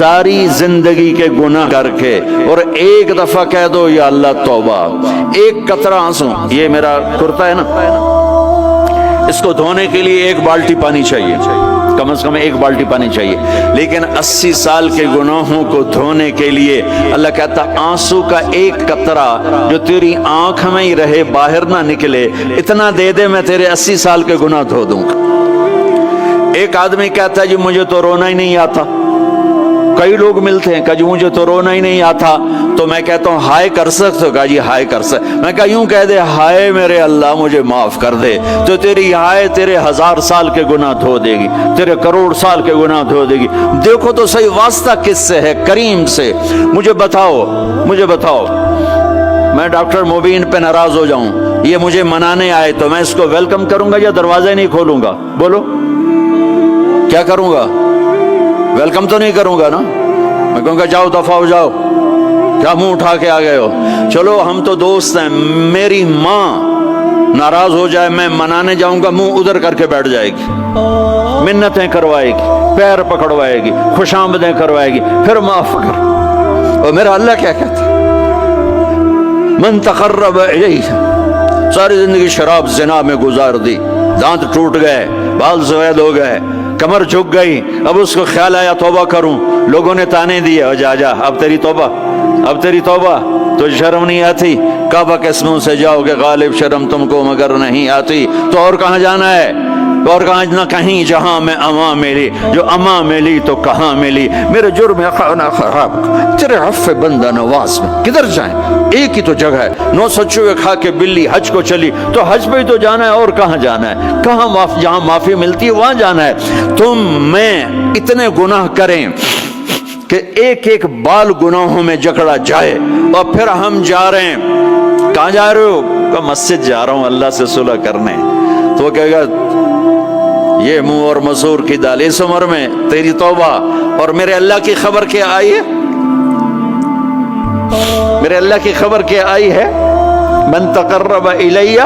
ساری زندگی کے گناہ کر کے اور ایک دفعہ کہہ دو یا اللہ توبہ، ایک قطرہ آنسو، یہ میرا کرتا ہے نا، اس کو دھونے کے لیے ایک بالٹی پانی چاہیے، کم از کم ایک بالٹی پانی چاہیے، لیکن 80 سال کے گناہوں کو دھونے کے لیے اللہ کہتا آنسو کا ایک قطرہ جو تیری آنکھ میں ہی رہے، باہر نہ نکلے، اتنا دے دے میں تیرے 80 سال کے گناہ دھو دوں گا۔ ایک آدمی کہتا ہے جی مجھے تو رونا ہی نہیں آتا، کئی لوگ ملتے ہیں کہ جی مجھے تو رونا ہی نہیں آتا، تو میں کہتا ہوں ہائے کر سکتے ہو؟ کہا جی ہائے کر سکتے، میں کہا یوں کہہ دے ہائے میرے اللہ مجھے معاف کر دے، تو تیری ہائے تیرے 1000 سال کے گناہ دھو دے گی، تیرے کروڑ سال کے گناہ دھو دے گی۔ دیکھو تو صحیح واسطہ کس سے ہے؟ کریم سے۔ مجھے بتاؤ میں ڈاکٹر مبین پہ ناراض ہو جاؤں، یہ مجھے منانے آئے تو میں اس کو ویلکم کروں گا یا دروازے نہیں کھولوں گا؟ بولو کیا کروں گا؟ ویلکم تو نہیں کروں گا نا، میں کہوں گا جاؤ دفعہ ہو جاؤ، کیا منہ اٹھا کے آ گئے ہو؟ چلو ہم تو دوست ہیں، میری ماں ناراض ہو جائے میں منانے جاؤں گا، منہ ادھر کر کے بیٹھ جائے گی، منتیں کروائے گی، پیر پکڑوائے گی، خوش آمدیں کروائے گی، پھر معاف کر۔ اور میرا اللہ کیا کہتا ہے؟ من تقرب الیہ، ساری زندگی شراب زنا میں گزار دی، دانت ٹوٹ گئے، بال سفید ہو گئے، کمر جھک گئی، اب اس کو خیال آیا توبہ کروں، لوگوں نے تانے دیے جا اب تیری توبہ، تو شرم نہیں آتی؟ کعبہ کے اسموں سے جاؤ گے غالب شرم تم کو مگر نہیں آتی، تو اور کہاں جانا ہے؟ اور کہاں نہ کہیں جہاں میں اما ملی، جو اما ملی تو کہاں ملی، میرے جرم خانہ خراب تیرے عفو بندہ نواز میں کدھر جائیں؟ ایک ہی تو جگہ ہے، 900 چوہے کھا کے بلی حج کو چلی، تو حج پہ ہی تو جانا ہے، اور کہاں جانا ہے؟ کہاں جہاں معافی ملتی ہے وہاں جانا ہے۔ تم میں اتنے گناہ کریں کہ ایک ایک بال گناہوں میں جکڑا جائے، اور پھر ہم جا رہے ہیں، کہاں جا رہے ہو؟ کہ مسجد جا رہا ہوں اللہ سے صلح کرنے، تو وہ کہے گا یہ منہ اور مسور کی دال، اس عمر میں تیری توبہ، اور میرے اللہ کی خبر کیا آئی ہے؟ میرے اللہ کی خبر کیا آئی ہے؟ من تقرب الی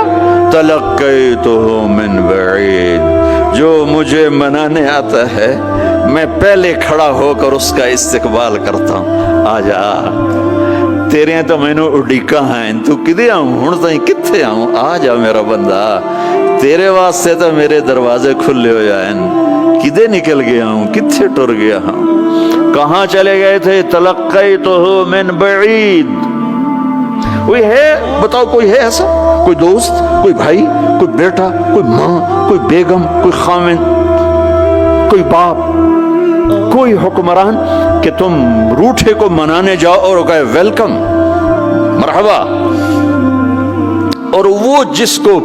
تلقیتہ من بعید، جو مجھے منانے آتا ہے میں پہلے کھڑا ہو کر اس کا استقبال کرتا ہوں۔ آجا تیرے تو میں نے اڈیکا ہیں، تو کدے آؤں ہوں تائیں کتھے آؤں؟ آجا میرا بندہ، تیرے واسطے تو میرے دروازے کھلے ہو جائیں، کدے نکل گیا ہوں، کتھے ٹر گیا ہوں، کہاں چلے گئے تھے؟ تلقیتہ من بعید۔ کوئی ہے بتاؤ، کوئی ہے ایسا؟ کوئی دوست، کوئی بھائی، کوئی بیٹا، کوئی ماں، کوئی بیگم، کوئی خامن، کوئی باپ، کوئی حکمران کہ تم روٹھے کو منانے جاؤ اور کہے ویلکم مرحبا، اور وہ جس کو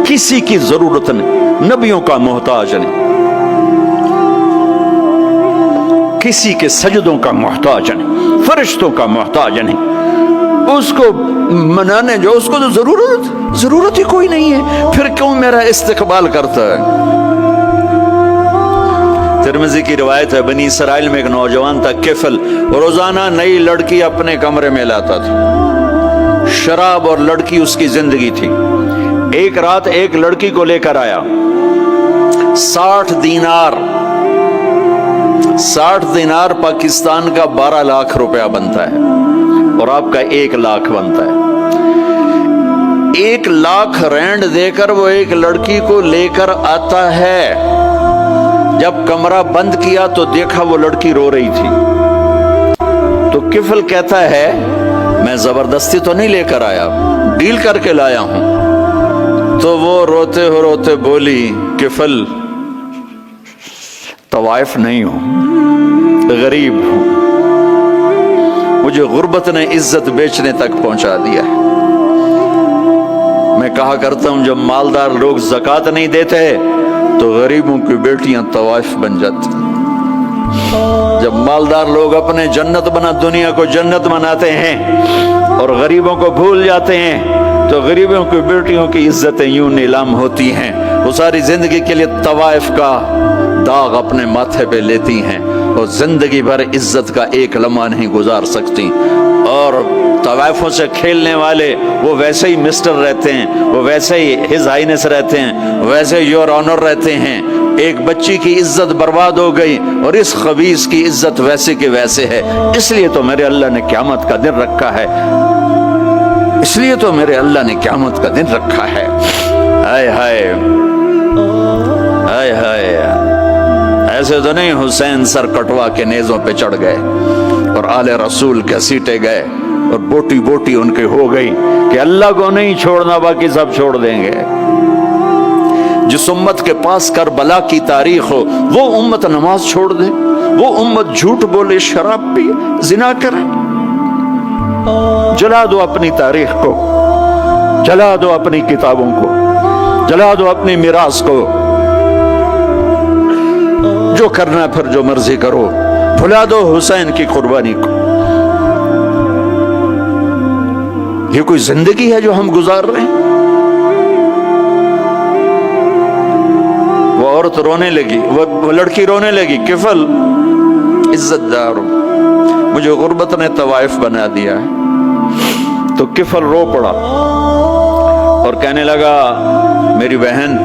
کسی کی ضرورت نہیں، نبیوں کا محتاج نہیں، کسی کے سجدوں کا محتاج نہیں، فرشتوں کا محتاج نہیں، اس کو منانے جو اس کو تو ضرورت ہی کوئی نہیں ہے، پھر کیوں میرا استقبال کرتا ہے؟ ترمذی کی روایت ہے، بنی اسرائیل میں ایک نوجوان تھا کفل، روزانہ نئی لڑکی اپنے کمرے میں لاتا تھا، شراب اور لڑکی اس کی زندگی تھی۔ ایک رات ایک لڑکی کو لے کر آیا، 60 دینار پاکستان کا 12 لاکھ روپیہ بنتا ہے، اور آپ کا 1 لاکھ بنتا ہے۔ 1 لاکھ رینڈ دے کر وہ ایک لڑکی کو لے کر آتا ہے، جب کمرہ بند کیا تو دیکھا وہ لڑکی رو رہی تھی، تو کفل کہتا ہے میں زبردستی تو نہیں لے کر آیا، ڈیل کر کے لایا ہوں۔ تو وہ روتے روتے بولی کفل طوائف نہیں ہوں، غریب ہوں، مجھے غربت نے عزت بیچنے تک پہنچا دیا ہے۔ میں کہا کرتا ہوں جب مالدار لوگ زکوٰۃ نہیں دیتے تو غریبوں کی بیٹیاں طوائف بن جاتی، جب مالدار لوگ اپنے دنیا کو جنت بناتے ہیں اور غریبوں کو بھول جاتے ہیں تو غریبوں کی بیٹیوں کی عزتیں یوں نیلام ہوتی ہیں، وہ ساری زندگی کے لیے طوائف کا داغ اپنے ماتھے پہ لیتی ہیں اور زندگی بھر عزت کا ایک لمحہ نہیں گزار سکتی۔ اور طوائفوں سے کھیلنے والے وہ ویسے ہی مسٹر رہتے ہیں، وہ ویسے ہی ہز ہائنس رہتے ہیں، ویسے یور آنر رہتے ہیں، ایک بچی کی عزت برباد ہو گئی اور اس خبیث کی عزت ویسے کے ویسے ہے، اس لیے تو میرے اللہ نے قیامت کا دن رکھا ہے، اس لیے تو میرے اللہ نے قیامت کا دن رکھا ہے۔ ہائے ہائے ہائے ہائے، ایسے تو نہیں حسین سر کٹوا کے نیزوں پہ چڑھ گئے اور آل رسول کے سیٹے گئے اور بوٹی بوٹی ان کے ہو گئی کہ اللہ کو نہیں چھوڑنا باقی سب چھوڑ دیں گے۔ جس امت کے پاس کربلا کی تاریخ ہو وہ امت نماز چھوڑ دے، وہ امت جھوٹ بولے، شراب پی، زنا کرے۔ جلا دو اپنی تاریخ کو، جلا دو اپنی کتابوں کو، جلا دو اپنی میراث کو، جو کرنا ہے پھر جو مرضی کرو، بھلا دو حسین کی قربانی کو۔ یہ کوئی زندگی ہے جو ہم گزار رہے ہیں؟ وہ عورت رونے لگی، وہ لڑکی رونے لگی، کفل عزت دار، مجھے غربت نے طوائف بنا دیا ہے۔ تو کفل رو پڑا اور کہنے لگا میری بہن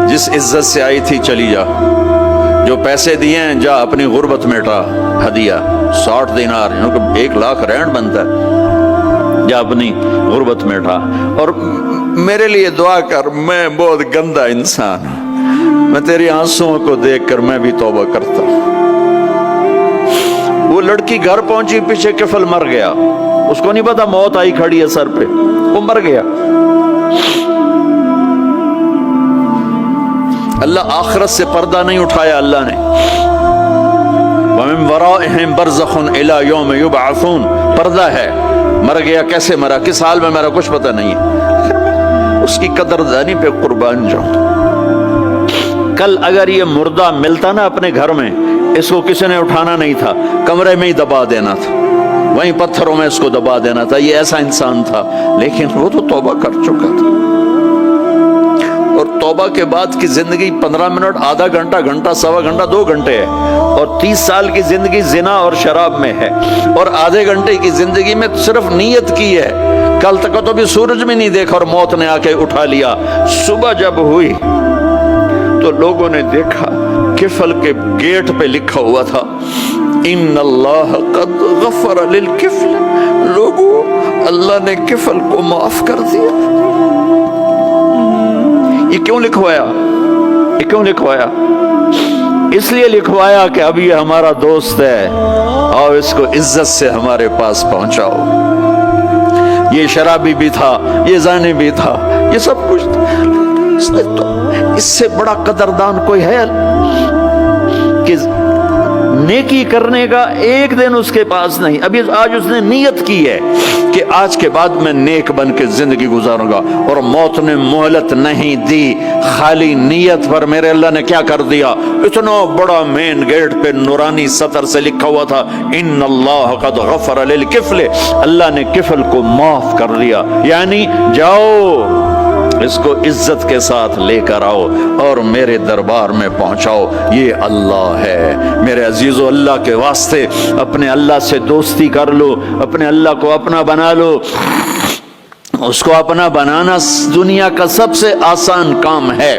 جس عزت سے آئی تھی چلی جا، جو پیسے دیے ہیں جا اپنی غربت میٹا، ہدیہ 60 دینار، 1 لاکھ رینڈ بنتا ہے، جا اپنی غربت میٹا اور میرے لیے دعا کر، میں بہت گندا انسان ہوں، میں تیری آنسوؤں کو دیکھ کر میں بھی توبہ کرتا ہوں۔ وہ لڑکی گھر پہنچی، پیچھے کفل مر گیا، اس کو نہیں پتا موت آئی کھڑی ہے سر پہ، وہ مر گیا۔ اللہ آخرت سے پردہ نہیں اٹھایا اللہ نے۔ وَمِن وَرَائِهِمْ بَرْزَخٌ إِلَى يَوْمِ يُبْعَثُونَ، پردہ ہے، مر گیا، کیسے مرا، کس حال میں مرا، کچھ پتہ نہیں ہے، اس کی قدردانی پہ قربان جاؤں۔ کل اگر یہ مردہ ملتا نا اپنے گھر میں، اس کو کسی نے اٹھانا نہیں تھا، کمرے میں ہی دبا دینا تھا، وہیں پتھروں میں اس کو دبا دینا تھا، یہ ایسا انسان تھا، لیکن وہ تو توبہ کر چکا تھا۔ اور توبہ کے بعد کی زندگی 15 منٹ، آدھا گھنٹہ، گھنٹہ، سوا گھنٹہ، 2 گھنٹے ہے، اور 30 سال کی زندگی زنا اور شراب میں ہے، اور آدھے گھنٹے کی زندگی میں صرف نیت کی ہے۔ کل تک تو بھی سورج میں نہیں دیکھا اور موت نے آ کے اٹھا لیا۔ صبح جب ہوئی تو لوگوں نے دیکھا کفل کے گیٹ پہ لکھا ہوا تھا ان اللہ قد غفر للکفل، لوگوں اللہ نے کفل کو معاف کر دیا۔ یہ کیوں لکھوایا؟ یہ کیوں لکھوایا؟ اس لیے لکھوایا کہ اب یہ ہمارا دوست ہے، اور اس کو عزت سے ہمارے پاس پہنچاؤ۔ یہ شرابی بھی تھا، یہ زانی بھی تھا، یہ سب کچھ تھا۔ اس سے بڑا قدردان کوئی ہے کہ نیکی کرنے کا ایک دن اس کے پاس نہیں؟ ابھی آج اس نے نیت کی ہے کہ آج کے بعد میں نیک بن کے زندگی گزاروں گا، اور موت نے مہلت نہیں دی، خالی نیت پر میرے اللہ نے کیا کر دیا، اتنا بڑا مین گیٹ پہ نورانی سطر سے لکھا ہوا تھا ان اللہ قد غفر للکفل، اللہ نے کفل کو معاف کر دیا، یعنی جاؤ اس کو عزت کے ساتھ لے کر آؤ اور میرے دربار میں پہنچاؤ، یہ اللہ ہے۔ میرے عزیزو، اللہ کے واسطے اپنے اللہ سے دوستی کر لو، اپنے اللہ کو اپنا بنا لو۔ اس کو اپنا بنانا دنیا کا سب سے آسان کام ہے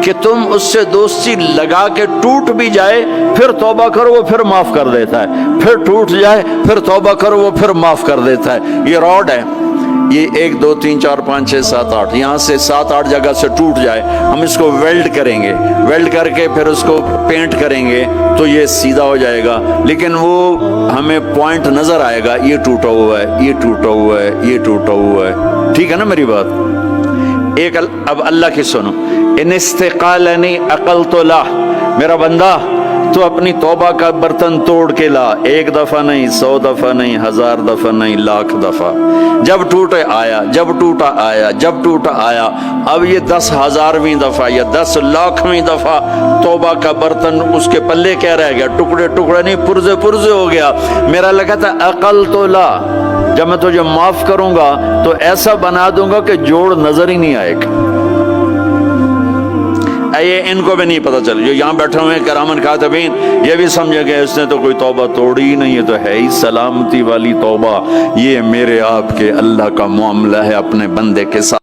کہ تم اس سے دوستی لگا کے ٹوٹ بھی جائے پھر توبہ کرو وہ پھر معاف کر دیتا ہے، پھر ٹوٹ جائے پھر توبہ کرو وہ پھر معاف کر دیتا ہے۔ یہ راڈ ہے، یہ 1 2 3 4 5 6 7 8 یہاں سے 7 8 جگہ سے ٹوٹ جائے، ہم اس کو ویلڈ کریں گے، ویلڈ کر کے پھر اس کو پینٹ کریں گے تو یہ سیدھا ہو جائے گا، لیکن وہ ہمیں پوائنٹ نظر آئے گا، یہ ٹوٹا ہوا ہے، یہ ٹوٹا ہوا ہے، یہ ٹوٹا ہوا ہے۔ ٹھیک ہے نا میری بات؟ ایک اب اللہ کی سنو، ان استقالنی عقلت لہ، میرا بندہ تو اپنی توبہ کا برتن توڑ کے لا، 1 دفعہ نہیں، 100 دفعہ نہیں، 1000 دفعہ نہیں، 1,00,000 دفعہ، جب ٹوٹے آیا، جب ٹوٹا آیا، جب ٹوٹا آیا، اب یہ 10,000ویں دفعہ یا 10,00,000ویں دفعہ توبہ کا برتن اس کے پلے کیا رہ گیا، ٹکڑے ٹکڑے نہیں، پرزے پرزے ہو گیا۔ میرا لگا تھا عقل تو لا، جب میں تجھے معاف کروں گا تو ایسا بنا دوں گا کہ جوڑ نظر ہی نہیں آئے گا۔ یہ ان کو بھی نہیں پتا چل، جو یہاں بیٹھے ہوئے ہیں کرامن کاتبین، یہ بھی سمجھے گئے اس نے تو کوئی توبہ توڑی ہی نہیں، یہ تو ہے ہی سلامتی والی توبہ۔ یہ میرے آپ کے اللہ کا معاملہ ہے اپنے بندے کے ساتھ۔